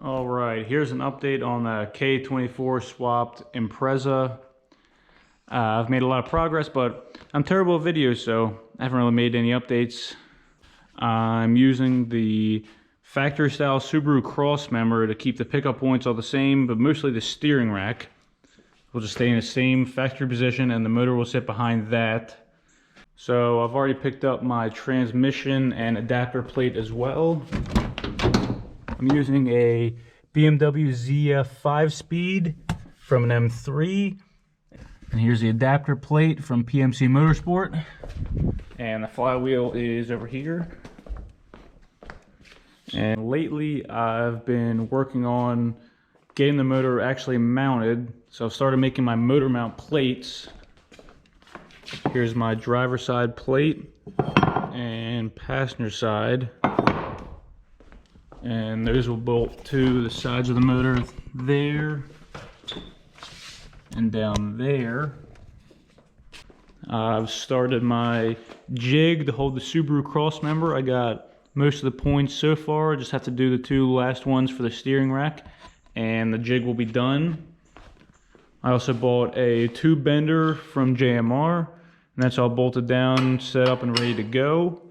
All right, here's an update on the K24 swapped Impreza. I've made a lot of progress, but I'm terrible at videos, so I haven't really made any updates. I'm using the factory style Subaru cross member to keep the pickup points all the same, but mostly the steering rack will just stay in the same factory position and the motor will sit behind that. So I've already picked up my transmission and adapter plate as well. I'm using a BMW ZF 5-speed from an M3. And here's the adapter plate from PMC Motorsport. And the flywheel is over here. And lately I've been working on getting the motor actually mounted. So I've started making my motor mount plates. Here's my driver side plate and passenger side. And those will bolt to the sides of the motor there and down there. I've started my jig to hold the Subaru cross member. I got most of the points so far. I just have to do the two last ones for the steering rack and the jig will be done. I also bought a tube bender from JMR and that's all bolted down, set up and ready to go.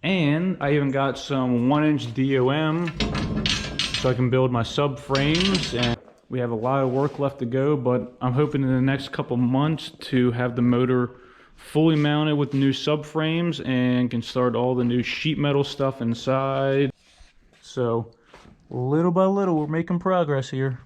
And I even got some 1-inch DOM so I can build my subframes. And we have a lot of work left to go, but I'm hoping in the next couple months to have the motor fully mounted with the new subframes and can start all the new sheet metal stuff inside. So little by little, we're making progress here.